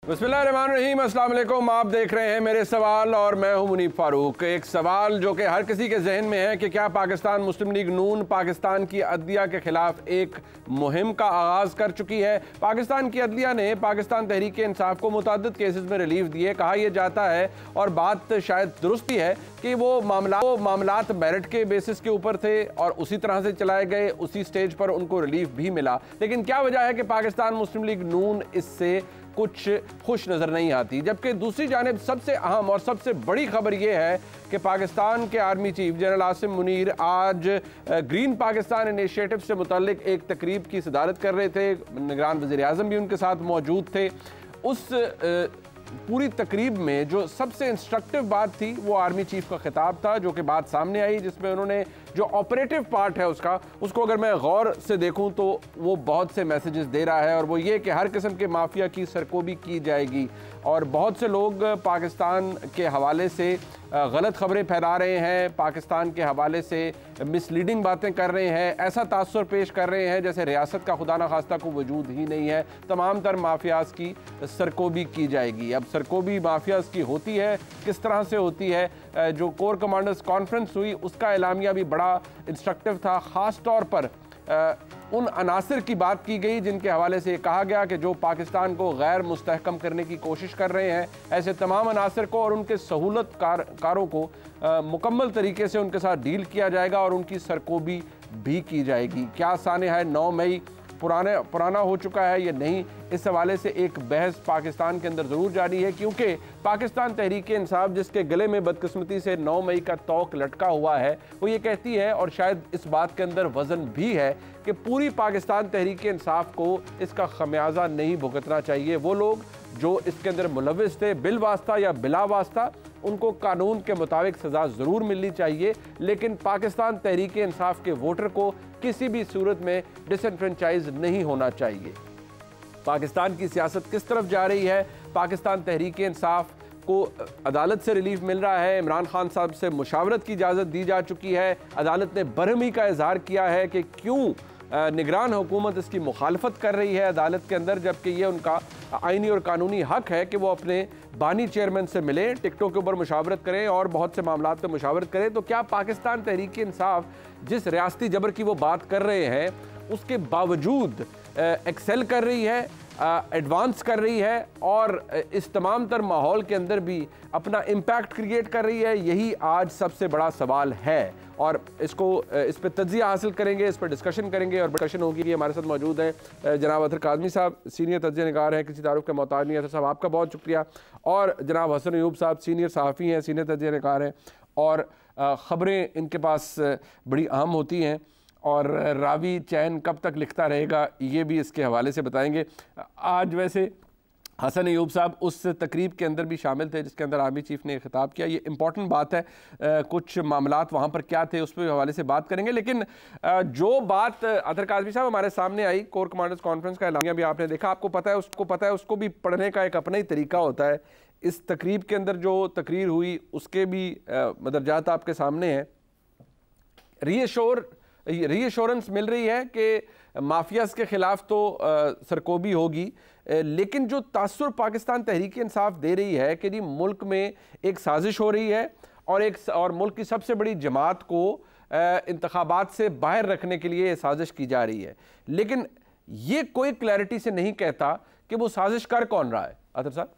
बिस्मिल्लाहिर्रहमानिर्रहीम, अस्सलाम वालेकुम। आप देख रहे हैं मेरे सवाल और मैं हूं मुनीब फारूक। एक सवाल जो कि हर किसी के जहन में है कि क्या पाकिस्तान मुस्लिम लीग नून पाकिस्तान की अदलिया के खिलाफ एक मुहिम का आगाज़ कर चुकी है। पाकिस्तान की अदलिया ने पाकिस्तान तहरीक इंसाफ को मुतअद्दिद केसेस में रिलीफ दिए। कहा यह जाता है और बात शायद दुरुस्ती है कि वो मामलात मेरिट के बेसिस के ऊपर थे और उसी तरह से चलाए गए, उसी स्टेज पर उनको रिलीफ भी मिला। लेकिन क्या वजह है कि पाकिस्तान मुस्लिम लीग नून इससे कुछ खुश नज़र नहीं आती? जबकि दूसरी जानिब सबसे अहम और सबसे बड़ी खबर यह है कि पाकिस्तान के army chief general Asim Munir आज ग्रीन पाकिस्तान इनिशिएटिव से मुतल्लिक एक तकरीब की सदारत कर रहे थे। निगरान वज़ीर आज़म भी उनके साथ मौजूद थे। उस पूरी तकरीब में जो सबसे इंस्ट्रक्टिव बात थी वो आर्मी चीफ का खिताब था, जो कि बात सामने आई, जिसमें उन्होंने जो ऑपरेटिव पार्ट है उसको अगर मैं गौर से देखूं तो वो बहुत से मैसेजेस दे रहा है। और वो ये कि हर किस्म के माफिया की सरकोबी की जाएगी और बहुत से लोग पाकिस्तान के हवाले से गलत खबरें फैला रहे हैं, पाकिस्तान के हवाले से मिसलीडिंग बातें कर रहे हैं, ऐसा तासुर पेश कर रहे हैं जैसे रियासत का खुदा न खास्ता को वजूद ही नहीं है। तमाम तर माफियाज की सरकोबी की जाएगी। अब सरकोबी माफियाज की होती है, किस तरह से होती है? जो कोर कमांडर्स कॉन्फ्रेंस हुई उसका एलामिया भी बड़ा इंस्ट्रक्टिव था। ख़ास तौर पर उन अनासिर की बात की गई जिनके हवाले से कहा गया कि जो पाकिस्तान को गैर मुस्तहकम करने की कोशिश कर रहे हैं, ऐसे तमाम अनासिर को और उनके सहूलत कारों को मुकम्मल तरीके से उनके साथ डील किया जाएगा और उनकी सरकोबी भी की जाएगी। क्या साने है 9 मई पुराना हो चुका है या नहीं, इस हवाले से एक बहस पाकिस्तान के अंदर ज़रूर जारी है, क्योंकि पाकिस्तान तहरीक इंसाफ जिसके गले में बदकिस्मती से 9 मई का तौक लटका हुआ है, वो ये कहती है और शायद इस बात के अंदर वज़न भी है कि पूरी पाकिस्तान तहरीक इंसाफ को इसका खमियाजा नहीं भुगतना चाहिए। वो लोग जो इसके अंदर मुलविस थे बिल वास्ता या बिला वास्ता, उनको कानून के मुताबिक सज़ा ज़रूर मिलनी चाहिए, लेकिन पाकिस्तान तहरीक इंसाफ के वोटर को किसी भी सूरत में डिसएडवेंचाइज नहीं होना चाहिए। पाकिस्तान की सियासत किस तरफ जा रही है? पाकिस्तान तहरीक इंसाफ को अदालत से रिलीफ मिल रहा है। इमरान खान साहब से मुशावरत की इजाज़त दी जा चुकी है। अदालत ने बरहमी का इजहार किया है कि क्यों निगरान हुकूमत इसकी मुखालफत कर रही है अदालत के अंदर, जबकि ये उनका आइनी और कानूनी हक है कि वो अपने बानी चेयरमैन से मिलें, टिकटों के ऊपर मुशावरत करें और बहुत से मामलात पर मुशावरत करें। तो क्या पाकिस्तान तहरीक इंसाफ जिस रियासती जबर की वो बात कर रहे हैं उसके बावजूद एक्सेल कर रही है, एडवांस कर रही है और इस तमाम तर माहौल के अंदर भी अपना इम्पैक्ट क्रिएट कर रही है? यही आज सबसे बड़ा सवाल है और इस पर तज्जिया हासिल करेंगे, इस पर डिस्कशन करेंगे और डिस्कशन होगी। ये हमारे साथ मौजूद हैं जनाब अतर काज़मी साहब, सीनियर तज्जिया निगार हैं, किसी तारुफ का मोहताज नहीं है। अतर साहब आपका बहुत शुक्रिया। और जनाब हसन अयूब साहब, सीनियर सहाफ़ी हैं, सीनियर तज्जिया निगार हैं और ख़बरें इनके पास बड़ी अहम होती हैं और रावी चैन कब तक लिखता रहेगा ये भी इसके हवाले से बताएंगे। आज वैसे हसन अयूब साहब उस तकरीब के अंदर भी शामिल थे जिसके अंदर आर्मी चीफ ने खिताब किया। ये इंपॉर्टेंट बात है, कुछ मामलात वहाँ पर क्या थे उस पर हवाले से बात करेंगे। लेकिन जो बात अतर काज़मी साहब हमारे सामने आई, कोर कमांडर्स कॉन्फ्रेंस का एलामिया भी आपने देखा, आपको पता है उसको भी पढ़ने का एक अपना ही तरीका होता है। इस तकरीब के अंदर जो तकरीर हुई उसके भी मदरजात आपके सामने हैं। रीएश्योरेंस मिल रही है कि माफियाज के खिलाफ तो सरकोबी होगी, लेकिन जो तासुर पाकिस्तान तहरीक इंसाफ दे रही है कि जी मुल्क में एक साजिश हो रही है और मुल्क की सबसे बड़ी जमात को इंतखाबात से बाहर रखने के लिए साजिश की जा रही है, लेकिन ये कोई क्लैरिटी से नहीं कहता कि वो साजिश कर कौन रहा है। अतर साहब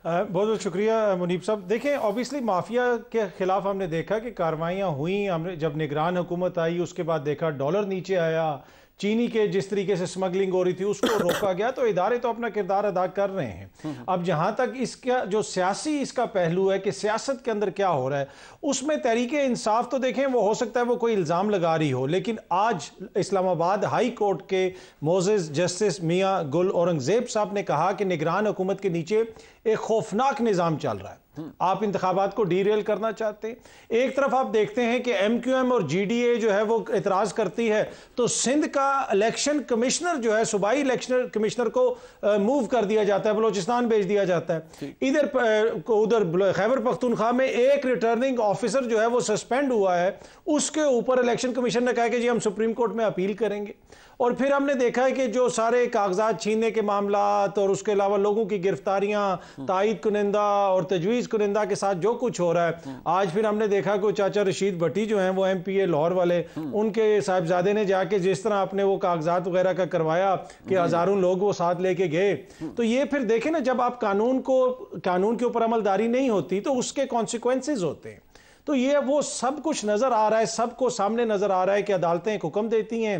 बहुत बहुत शुक्रिया मुनीब साहब। देखें, ऑब्वियसली माफिया के खिलाफ हमने देखा कि कार्रवाइयाँ हुई। हमने जब निगरान हुकूमत आई उसके बाद देखा डॉलर नीचे आया, चीनी के जिस तरीके से स्मगलिंग हो रही थी उसको रोका गया, तो इदारे तो अपना किरदार अदा कर रहे हैं। अब जहां तक इसका जो सियासी इसका पहलू है कि सियासत के अंदर क्या हो रहा है, उसमें तहरीके इंसाफ तो देखें वो हो सकता है वो कोई इल्ज़ाम लगा रही हो, लेकिन आज इस्लामाबाद हाई कोर्ट के मोजेस जस्टिस मियाँ गुल औरंगजेब साहब ने कहा कि निगरान हुकूमत के नीचे एक खौफनाक निज़ाम चल रहा है। आप इंतखाबात को डीरेल करना चाहते हैं। एक तरफ आप देखते हैं कि MQM और GDA जो है वो एतराज़ करती है, तो सिंध का इलेक्शन कमिश्नर जो है सूबाई इलेक्शन कमिश्नर को मूव कर दिया जाता है, बलोचिस्तान भेज दिया जाता है। उधर खैबर पख्तूनख्वा में एक रिटर्निंग ऑफिसर जो है वो सस्पेंड हुआ है, उसके ऊपर इलेक्शन कमीशन ने कहा कि जी हम सुप्रीम कोर्ट में अपील करेंगे। और फिर हमने देखा है कि जो सारे कागजात छीनने के मामलात और उसके अलावा लोगों की गिरफ्तारियां, तायद कुनिंदा और तजवीज़ कुनिंदा के साथ जो कुछ हो रहा है, आज फिर हमने देखा कि चाचा रशीद भट्टी जो हैं वो MPA लाहौर वाले, उनके साहिबजादे ने जाके जिस तरह आपने वो कागजात वगैरह का करवाया कि हजारों लोग वो साथ लेके गए। तो ये फिर देखें ना, जब आप कानून के ऊपर अमलदारी नहीं होती तो उसके कॉन्सिक्वेंसेज होते हैं। तो ये वो सब कुछ नजर आ रहा है, सबको सामने नजर आ रहा है कि अदालतें एक हुक्म देती हैं,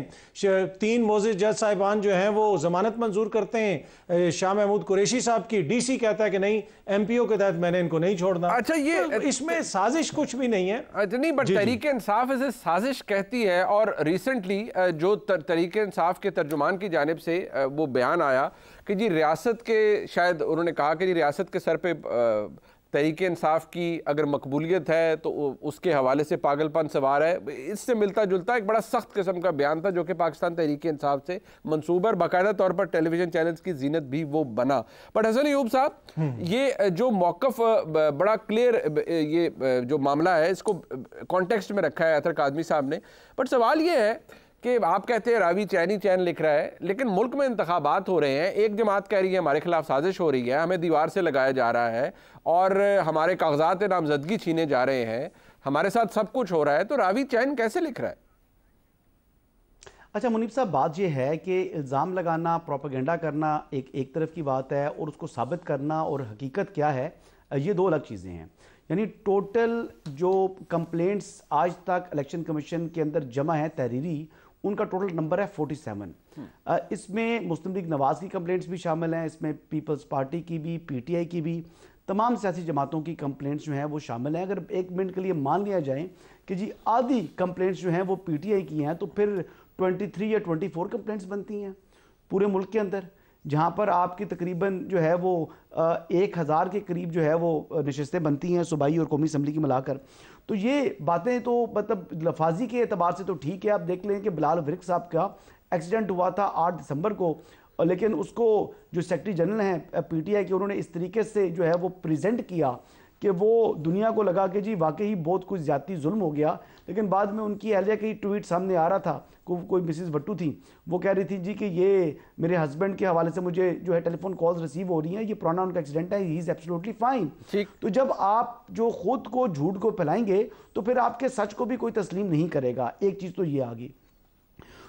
3 मोअज़्ज़िज़ जज साहिबान जो हैं वो जमानत मंजूर करते हैं, शाह महमूद कुरैशी साहब की, DC कहता है कि नहीं MPO के तहत मैंने इनको नहीं छोड़ना। अच्छा, ये तो इसमें साजिश कुछ भी नहीं है। अच्छा नहीं, बट तहरीक इंसाफ इसे साजिश कहती है। और रिसेंटली जो तहरीक इंसाफ के तर्जुमान की जानिब से वो बयान आया कि जी रियासत के, शायद उन्होंने कहा कि जी रियासत के सर पे तहरीक इंसाफ की अगर मकबूलियत है तो उसके हवाले से पागलपन सवार है। इससे मिलता जुलता एक बड़ा सख्त किस्म का बयान था जो कि पाकिस्तान तहरीक इंसाफ से मंसूबा और बाकायदा तौर पर टेलीविजन चैनल्स की जीनत भी वो बना। बट हसन अयूब साहब, ये जो मौक़िफ़ बड़ा क्लियर, ये जो मामला है इसको कॉन्टेक्स्ट में रखा है अतर काज़मी साहब ने। बट सवाल ये है कि आप कहते हैं रावी चैनी चैन लिख रहा है, लेकिन मुल्क में इंतखाबात हो रहे हैं, एक जमात कह रही है हमारे खिलाफ साजिश हो रही है, हमें दीवार से लगाया जा रहा है और हमारे कागजात नामजदगी छीने जा रहे हैं, हमारे साथ सब कुछ हो रहा है, तो रावी चैन कैसे लिख रहा है? अच्छा मुनीब साहब, बात यह है कि इल्ज़ाम लगाना, प्रोपेगेंडा करना एक तरफ की बात है और उसको साबित करना और हकीकत क्या है ये दो अलग चीज़ें हैं। यानी टोटल जो कंप्लेंट्स आज तक इलेक्शन कमीशन के अंदर जमा है तहरीरी, उनका टोटल नंबर है 47। इसमें मुस्लिम लीग नवाज की कंप्लेंट्स भी शामिल हैं, इसमें पीपल्स पार्टी की भी, PTI की भी, तमाम सियासी जमातों की कंप्लेंट्स जो हैं वो शामिल हैं। अगर एक मिनट के लिए मान लिया जाए कि जी आधी कंप्लेंट्स जो हैं वो PTI की हैं, तो फिर 23 या 24 कंप्लेंट्स बनती हैं पूरे मुल्क के अंदर, जहाँ पर आपकी तकरीबन जो है वो 1000 के करीब जो है वो नशिस्तें बनती हैं सूबाई और कौमी असम्बली की मिलाकर। तो ये बातें तो मतलब लफाजी के एतबार से तो ठीक है। आप देख लें कि बिलाल वरिक साहब का एक्सीडेंट हुआ था 8 दिसंबर को, लेकिन उसको जो सेक्रेटरी जनरल हैं PTI के, उन्होंने इस तरीके से जो है वो प्रेजेंट किया कि वो दुनिया को लगा कि जी वाकई बहुत कुछ ज़्यादती जुल्म हो गया। लेकिन बाद में उनकी अहलिया की ट्वीट सामने आ रहा था, कोई मिसेस भट्टू थी, वो कह रही थी जी कि ये मेरे हस्बैंड के हवाले से मुझे जो है टेलीफोन कॉल्स रिसीव हो रही हैं, ये पुराना उनका एक्सीडेंट है, ही इज़ एब्सोल्युटली फाइन। तो जब आप जो खुद को झूठ को फैलाएंगे तो फिर आपके सच को भी कोई तस्लीम नहीं करेगा। एक चीज़ तो ये आ गई।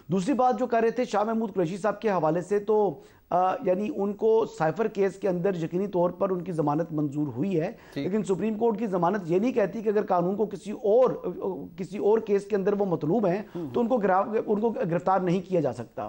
दूसरी बात जो कर रहे थे शाह महमूद कुरैशी साहब के हवाले से, तो यानी उनको साइफर केस के अंदर यकीनी तौर पर उनकी जमानत मंजूर हुई है, लेकिन सुप्रीम कोर्ट की जमानत ये नहीं कहती कि अगर कानून को किसी और केस के अंदर वो मतलूब हैं तो उनको गिरफ्तार नहीं किया जा सकता।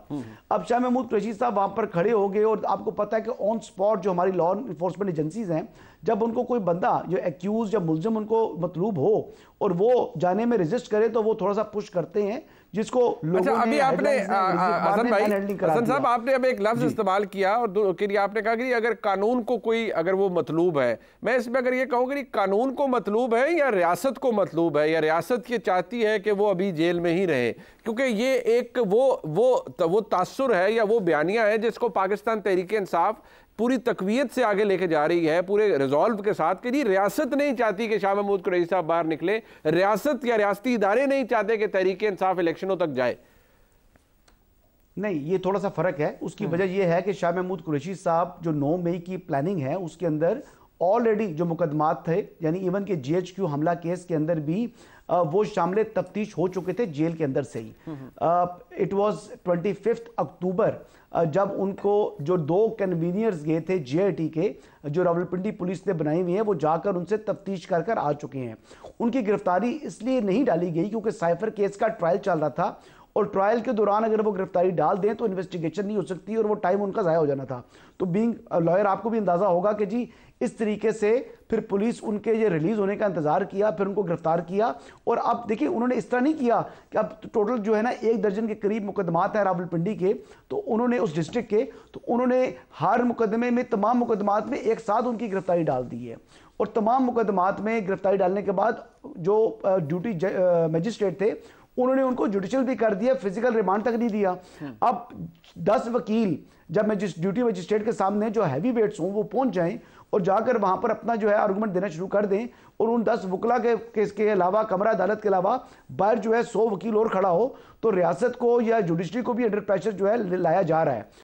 अब शाह महमूद कुरैशी साहब वहां पर खड़े हो गए और आपको पता है कि ऑन स्पॉट जो हमारी लॉ इन्फोर्समेंट एजेंसीज हैं, जब उनको कोई बंदा जो एक्यूज या मुलजिम उनको मतलूब हो और वो जाने में रेजिस्ट करे तो वो थोड़ा सा पुश करते हैं, जिसको अच्छा, अभी आपने हसन साहब आपने अब एक लफ्ज इस्तेमाल किया और के लिए आपने कहा कि अगर कानून को कोई अगर वो मतलूब है, मैं इसमें अगर ये कहूँ कि कानून को मतलूब है या रियासत को मतलूब है, या रियासत ये चाहती है कि वो अभी जेल में ही रहे, क्योंकि ये एक वो तासुर है या वो बयानिया है जिसको पाकिस्तान तहरीक इंसाफ पूरी तकवीयत से आगे लेके जा रही है, पूरे रिजॉल्व के साथ कि जी रियासत नहीं चाहती कि शाह महमूद कुरैशी साहब बाहर निकले, रियासत या रियासती इदारे नहीं चाहते कि तहरीक इंसाफ इलेक्शनों तक जाए। नहीं, ये थोड़ा सा फर्क है। उसकी वजह यह है कि शाह महमूद कुरैशी साहब जो 9 मई की प्लानिंग है उसके अंदर ऑलरेडी जो मुकदमात थे, यानी इवन के GHQ हमला केस के अंदर भी वो शामिल तफ्तीश हो चुके थे जेल के अंदर से ही। इट वाज 25 अक्टूबर जब उनको जो 2 कन्वीनियर्स गए थे JIT के, जो रावलपिंडी पुलिस ने बनाई हुई है, वो जाकर उनसे तफ्तीश कर आ चुके हैं। उनकी गिरफ्तारी इसलिए नहीं डाली गई क्योंकि साइफर केस का ट्रायल चल रहा था और ट्रायल के दौरान अगर वो गिरफ्तारी डाल दें तो इन्वेस्टिगेशन नहीं हो सकती और वो टाइम उनका ज़ाया हो जाना था। तो बीइंग लॉयर आपको भी अंदाज़ा होगा कि जी इस तरीके से फिर पुलिस उनके ये रिलीज होने का इंतजार किया, फिर उनको गिरफ्तार किया। और अब देखिए उन्होंने इस तरह नहीं किया कि अब टोटल जो है ना 1 दर्जन के करीब मुकदमात हैं रावलपिंडी के, तो उन्होंने उस डिस्ट्रिक्ट के, तो उन्होंने हर मुकदमे में तमाम मुकदमात में एक साथ उनकी गिरफ्तारी डाल दी है। और तमाम मुकदमात में गिरफ्तारी डालने के बाद जो ड्यूटी मजिस्ट्रेट थे उन्होंने उनको जुडिशियल भी कर दिया, फिजिकल रिमांड तक नहीं दिया। अब 10 वकील जब ड्यूटी मजिस्ट्रेट के सामने जो हैवी वेट्स हों वो पहुंच जाएं और जाकर वहां पर अपना जो है आर्गूमेंट देना शुरू कर दें, और उन 10 वकला के केस के अलावा, कमरा अदालत के अलावा बाहर जो है 100 वकील और खड़ा हो, तो रियासत को या जुडिशरी को भी अंडर प्रेशर जो है लाया जा रहा है।